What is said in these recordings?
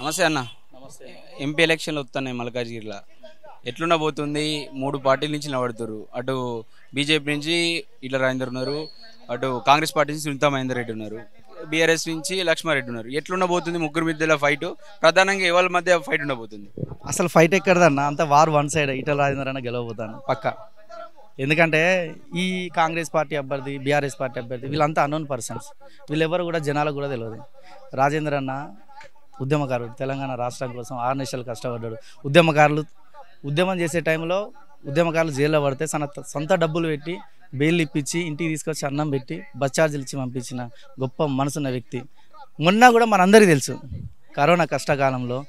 నమస్తే అన్న. నమస్తే. ఎంపీ ఎలక్షన్లు వస్తున్నాయి మల్కాజ్గిరిలో. ఎట్లుండబోతుంది? 3 పార్టీల నుంచి నిలబడుతున్నారు. అటు బీజేపీ నుంచి ఈటల రాజేందర్ ఉన్నారు, అటు కాంగ్రెస్ పార్టీ నుంచి సునీతా మహేందర్ రెడ్డి ఉన్నారు, బీఆర్ఎస్ నుంచి లక్ష్మారెడ్డి ఉన్నారు. ఎట్లుండబోతుంది ముగ్గురు మధ్యలో ఫైట్? ప్రధానంగా ఎవరి మధ్య ఫైట్ ఉండబోతుంది? అసలు ఫైట్ ఎక్కడదన్న, అంత war one side. Etela Rajender అన్న గెలవబోతాను పక్క. ఎందుకంటే ఈ కాంగ్రెస్ పార్టీ అభ్యర్థి, బీఆర్ఎస్ పార్టీ అభ్యర్థి వీళ్ళంతా అన్నోన్ పర్సన్స్. వీళ్ళెవరు కూడా జనాలకు కూడా తెలియదు. రాజేందర్ అన్న ఉద్యమకారుడు, తెలంగాణ రాష్ట్రం కోసం 6 నెలలు కష్టపడ్డాడు. ఉద్యమం చేసే టైంలో ఉద్యమకారులు జైల్లో పడితే సొంత డబ్బులు పెట్టి బెయిల్ ఇప్పించి ఇంటికి తీసుకొచ్చి అన్నం పెట్టి బస్ ఛార్జీలు ఇచ్చి పంపించిన గొప్ప మనసున్న వ్యక్తి. మొన్న కూడా మనందరికీ తెలుసు, కరోనా కష్టకాలంలో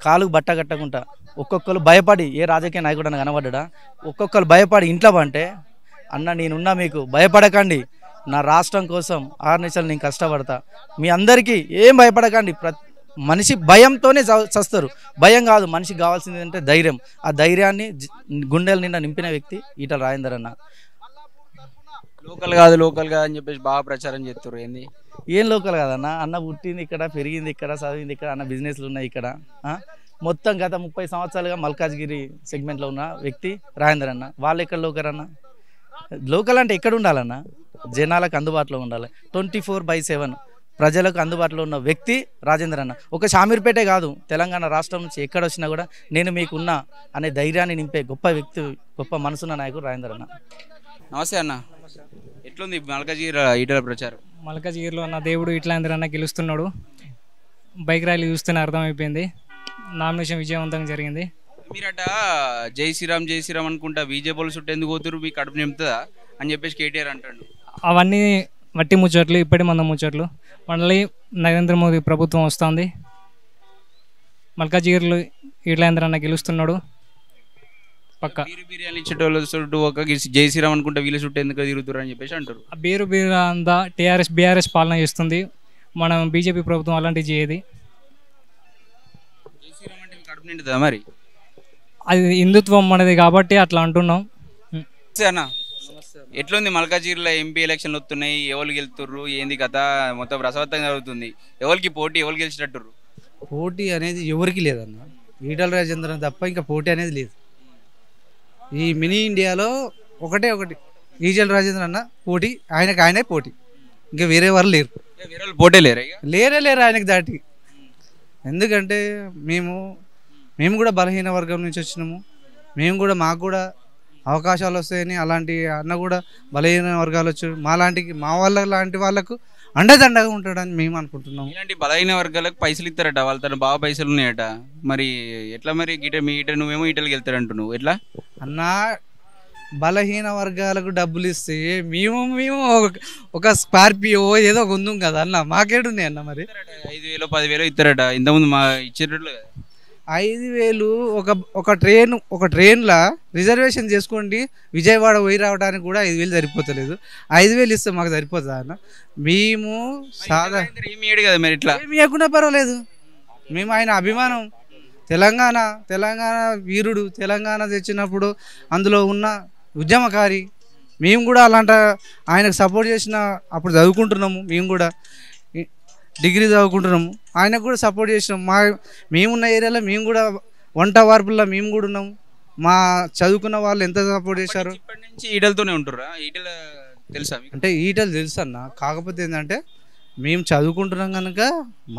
కాలుకు బట్ట కట్టకుండా ఒక్కొక్కరు భయపడి, ఏ రాజకీయ నాయకుడు అని కనబడ్డా, ఒక్కొక్కరు భయపడి ఇంట్లో అంటే అన్న నేనున్నా, మీకు భయపడకండి, నా రాష్ట్రం కోసం 6 నెలలు నేను కష్టపడతా, మీ అందరికీ ఏం భయపడకండి. మనిషి భయంతోనే చస్తారు, భయం కాదు. మనిషికి కావాల్సింది అంటే ధైర్యం. ఆ ధైర్యాన్ని గుండెల నిండా నింపిన వ్యక్తి ఈటల రాజేందర్ అన్న. లోకల్ కాదు అని చెప్పేసి బాగా ప్రచారం చేస్తారు. ఏంది ఏం లోకల్ కాదన్న, అన్న పుట్టింది ఇక్కడ, పెరిగింది ఇక్కడ, చదివింది ఇక్కడ, అన్న బిజినెస్లు ఉన్నాయి ఇక్కడ. మొత్తం గత 30 సంవత్సరాలుగా మల్కాజ్గిరి సెగ్మెంట్లో ఉన్న వ్యక్తి రాజేందర్ అన్న. వాళ్ళు ఎక్కడ లోకల్ అన్న? లోకల్ అంటే ఎక్కడ ఉండాలన్న? జనాలకు అందుబాటులో ఉండాలి. 24/7 ప్రజలకు అందుబాటులో ఉన్న వ్యక్తి రాజేందర్ అన్న. ఒక షామీర్పేటే కాదు, తెలంగాణ రాష్ట్రం నుంచి ఎక్కడ వచ్చినా కూడా నేను మీకున్నా అనే ధైర్యాన్ని నింపే గొప్ప వ్యక్తి, గొప్ప మనసున్న నాయకుడు రాజేందర్ అన్న. నమస్తే అన్న. ఎట్లుంది మల్కాజ్గిరి ఈటల ప్రచారం? మల్కాజ్గిరిలో ఉన్న దేవుడు ఇట్లాందరూ అన్న గెలుస్తున్నాడు. బైక్ ర్యాలీ చూస్తేనే అర్థమైపోయింది. నామినేషన్ విజయవంతంగా జరిగింది. మీరట జై శ్రీరామ్ అనుకుంటా బీజేపీ చుట్టూ ఎందుకు పోతురు, మీ కడుపు నింపుతుందా అని చెప్పేసి కేటీఆర్ అంటాడు. అవన్నీ వట్టి ముచ్చట్లు, ఇప్పటి మంద ముచ్చట్లు. మళ్ళీ నరేంద్ర మోదీ ప్రభుత్వం వస్తుంది. మల్కాజ్గిరిలో ఇట్లాందరూ అన్న గెలుస్తున్నాడు పక్క. బిర్యానీ ఇచ్చేటోళ్ళ చుట్టూ ఒక జై శ్రీరామ్ అనుకుంటా వీళ్ళ చుట్టూ ఎందుకు తిరుగుతారు అని చెప్పేసి అంటారు. ఆ బీరు అంతా బీఆర్ఎస్ పాలన చేస్తుంది. మనం బీజేపీ ప్రభుత్వం అలాంటివి చేయదు. జై శ్రీరామ్ అంటే మీ కడుపు నిండుతుందా మరి? అది హిందుత్వం మనది కాబట్టి అట్లా అంటున్నాం. అన్న, ఎట్లుంది మల్కాజ్గిరిలో ఎంపీ ఎలక్షన్లు వస్తున్నాయి, ఎవరు గెలుతుర్రు, ఏంది కథ? మొత్తం రసవత్తంగా జరుగుతుంది. ఎవరికి పోటీ, ఎవరు గెలిచినట్టుర్రు? పోటీ అనేది ఎవరికి లేదన్న. ఈటల రాజేందర్ తప్ప ఇంకా పోటీ అనేది లేదు. ఈ మినీ ఇండియాలో ఒకటి ఈటల రాజేందర్ అన్న పోటీ, ఆయనే పోటీ, ఇంకా వేరే వారు లేరు. వేరే వాళ్ళు పోటీ లేరు ఆయనకి దాటి. ఎందుకంటే మేము కూడా బలహీన వర్గం నుంచి వచ్చినాము. మాకు కూడా అవకాశాలు వస్తాయని అలాంటి అన్న కూడా బలహీన వర్గాలు వచ్చారు. మా లాంటి వాళ్ళకు అండదండగా ఉంటాడని మేము అనుకుంటున్నాము. ఇలాంటి బలహీన వర్గాలకు పైసలు ఇస్తారట, వాళ్ళ తన బాగా పైసలు ఉన్నాయట. మరి ఎట్లా మరి మీ ఈట నువ్వేమో ఈటలకి వెళ్తారంటు, నువ్వు ఎట్లా అన్న? బలహీన వర్గాలకు డబ్బులు ఇస్తే మేము ఒక స్కార్పియో ఏదో ఒక ఉందాం కదా అన్న, మాకేడున్నాయి అన్న. మరి 5,000 10,000 ఇస్తారట. ఇంతకుముందు మా ఇచ్చేటట్లు 5,000 ఒక ట్రైన్లో రిజర్వేషన్ చేసుకోండి, విజయవాడ పోయి రావడానికి కూడా 5,000 సరిపోతలేదు. 5,000 ఇస్తే మాకు సరిపోతుందా అన్న? మేము కదా మరి ఇట్లా ఏమి ఇవ్వకుండా పర్వాలేదు. మేము ఆయన అభిమానం, తెలంగాణ వీరుడు, తెలంగాణ తెచ్చినప్పుడు అందులో ఉన్న ఉద్యమకారి. మేము కూడా అలాంటి ఆయనకు సపోర్ట్ చేసిన అప్పుడు చదువుకుంటున్నాము. మేము కూడా డిగ్రీ చదువుకుంటున్నాము, ఆయనకు కూడా సపోర్ట్ చేసినాం. మేమున్న ఏరియాలో మేము కూడా వంట వార్పుల్లో మేము కూడా ఉన్నాము. మా చదువుకున్న వాళ్ళు ఎంత సపోర్ట్ చేశారు. ఇప్పటి నుంచి ఈటలతోనే ఉంటారా? ఈటల తెలుసా అంటే ఈటలు తెలుసు అన్న. కాకపోతే ఏంటంటే మేము చదువుకుంటున్నాం కనుక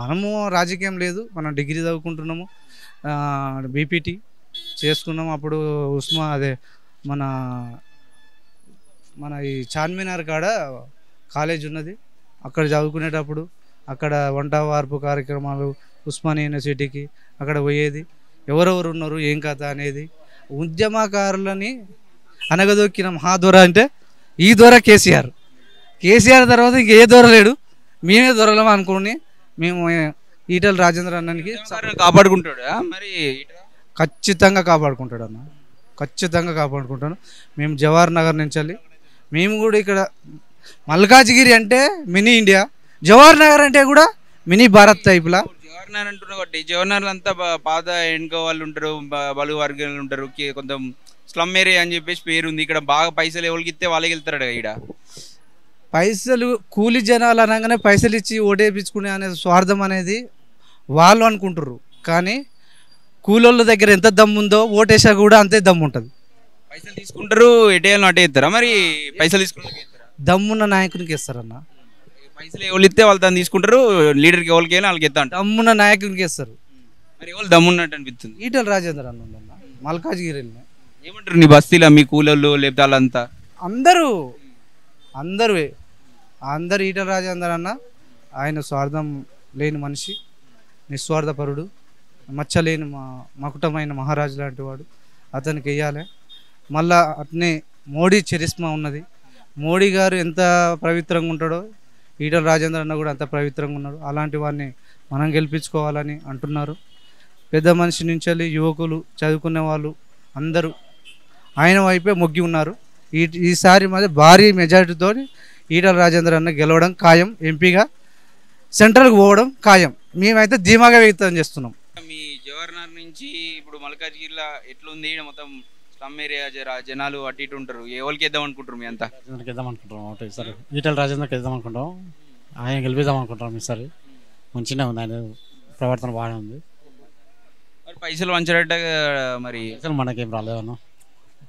మనము రాజకీయం లేదు, మనం డిగ్రీ చదువుకుంటున్నాము, బీపీటీ చేసుకున్నాము. అప్పుడు మన ఈ చార్మినార్ కాడ కాలేజ్ ఉన్నది, అక్కడ చదువుకునేటప్పుడు అక్కడ వంట వార్పు కార్యక్రమాలు ఉస్మానియా యూనివర్సిటీకి అక్కడ పోయేది. ఎవరెవరు ఉన్నారు, ఏం కథ అనేది. ఉద్యమకారులని అనగదొక్కిన మహాదొర అంటే ఈ దొర కేసీఆర్ తర్వాత ఇంకే దొర లేడు. మేమే దొరలం అనుకుని మేము ఈటల రాజేందర్ అన్నకి కాపాడుకుంటాడు. మరి ఖచ్చితంగా కాపాడుకుంటాడు అన్న, ఖచ్చితంగా కాపాడుకుంటాను. మేము జవహర్ నగర్ నుంచి వెళ్ళి మేము కూడా ఇక్కడ మల్కాజ్గిరి అంటే మినీ ఇండియా, జవహర్ నగర్ అంటే కూడా మినీ భారత్ టైప్లా. జవహర్ నగర్ అంటున్నా కాబట్టి జవహర్ నగర్ అంతా పాత ఎన్కో వాళ్ళు ఉంటారు, బలుగు వర్గాలు ఉంటారు, కొంచెం స్లమ్ ఏరియా అని చెప్పేసి పేరు ఉంది. ఇక్కడ బాగా పైసలు ఎవరికి ఇస్తే వాళ్ళకి వెళ్తారు. ఇక్కడ పైసలు కూలి జనాలు అనగానే పైసలు ఇచ్చి ఓటేపించుకునే అనే స్వార్థం అనేది వాళ్ళు అనుకుంటారు. కానీ కూలోళ్ళ దగ్గర ఎంత దమ్ము ఉందో ఓటేసా కూడా అంతే దమ్ము ఉంటుంది. పైసలు తీసుకుంటారు, ఎటేయాలని అటే ఇస్తారా? మరి పైసలు తీసుకుంటారు, దమ్మున్న నాయకునికి ఇస్తారన్న. పైసలు ఎవరు ఇస్తే వాళ్ళు దాన్ని తీసుకుంటారు, లీడర్కి ఎవరికి వెళ్ళి వాళ్ళకి ఇస్తా అంటారు. దమ్మున్న నాయకునికి ఇస్తారు. మరి ఎవరు దమ్మున్నట్టు అనిపిస్తుంది? ఈటల రాజేందర్ అన్న ఉందన్న మల్కాజ్గిరిని. ఏమంటారు నీ బస్తీలో మీ కూలోళ్ళు లేకపోతే వాళ్ళంతా? అందరూ అందరూ అందరు ఈటల రాజేందర్ అన్న. ఆయన స్వార్థం లేని మనిషి, నిస్వార్థపరుడు, మచ్చలేని మకుటమైన మహారాజు లాంటి వాడు. అతనికి వెయ్యాలి. మళ్ళా అట్నే మోడీ చరిస్మా ఉన్నది. మోడీ గారు ఎంత పవిత్రంగా ఉంటాడో ఈటల రాజేందర్ అన్న కూడా అంత పవిత్రంగా ఉన్నాడు. అలాంటి వాడిని మనం గెలిపించుకోవాలని అంటున్నారు. పెద్ద మనిషి నుంచి వెళ్ళి యువకులు, చదువుకునే వాళ్ళు అందరూ ఆయన వైపే మొగ్గి ఉన్నారు. ఈసారి మరి భారీ మెజారిటీతో ఈటల రాజేందర్ అన్న గెలవడం ఖాయం. ఎంపీగా సెంట్రల్కి పోవడం ఖాయం. మేమైతే ధీమాగా వ్యక్తం చేస్తున్నాం. మీ జవహర్నగర్ నుంచి ఇప్పుడు మల్కాజ్గిరిలో ఎట్లుంది? ఈడ మొత్తం స్లమ్ ఏరియా, జనాలు అటు ఇటు ఉంటారు. ఎవరికి వేద్దాం అనుకుంటారు మీ అంతా? రాజేంద్రకి వేద్దాం అనుకుంటాం ఒకటి ఈసారి. ఈటల రాజేంద్రకి వేద్దాం అనుకుంటాం. ఆయన గెలిపిద్దాం అనుకుంటాం ఈసారి. మంచిగా ఉంది, ఆయన ప్రవర్తన బాగానే ఉంది. మరి పైసలు వంచడట మరి అసలు మనకేం రాలేదన్న,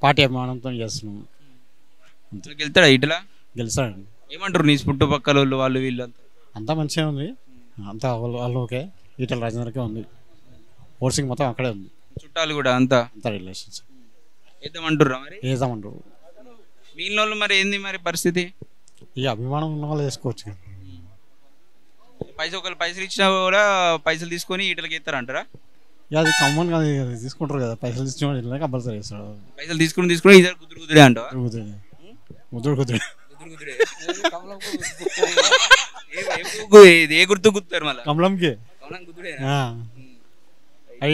పార్టీ అభిమానంతో చేస్తున్నాం. గెలుతాడా ఇట్లా? గెలిచాడండి. ఏమంటారు నీ చుట్టుపక్కల వాళ్ళు వీళ్ళు అంతా? అంతా మంచిగా ఉంది, అంతా వాళ్ళు ఓకే. ఈటల రాజేంద్రకే ఉంది, ఫోర్సింగ్ మొత్తం అక్కడే ఉంది. చుట్టాలు కూడా అంతా రిలేషన్స్ వేద్దామంటారా? మరి వేద్దామంటారు. వీళ్ళ వాళ్ళు మరి ఏంది మరి పరిస్థితి? ఇక అభిమానం ఉన్న వాళ్ళు వేసుకోవచ్చు. ఒకళ్ళు పైసలు ఇచ్చినా కూడా పైసలు తీసుకొని ఈటలకి ఎత్తారంటారా? ఇక అది కామన్ గా తీసుకుంటారు కదా, పైసలు తీసుకుని కంపల్సరీ వేస్తాడు. పైసలు తీసుకుని ఇద్దరు కుదురే అంటావా? ముద్దుడు ఏ గుర్తు గుర్తారు మళ్ళీ? కమలంకి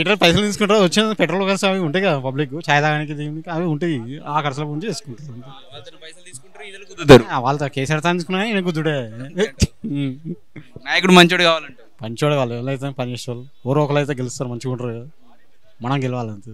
ఇట్లా పైసలు తీసుకుంటారు. వచ్చిన పెట్రోల్ ఖర్చు అవి ఉంటాయి కదా, పబ్లిక్ ఛాయ్ తాగడానికి దీనికి అవి ఉంటాయి. ఆ ఖర్చుల గురించి చేసుకుంటారు. వాళ్ళతో కేసీఆర్ తీసుకున్నా ఈయన కుదుడే. నాయకుడు మంచోడు కావాలంటే పంచోడు వాళ్ళు ఎవరైతే పని చేసే వాళ్ళు ఎవరో ఒకరు అయితే గెలుస్తారు, మంచిగా ఉంటారు కదా. మనం గెలవాలంతే.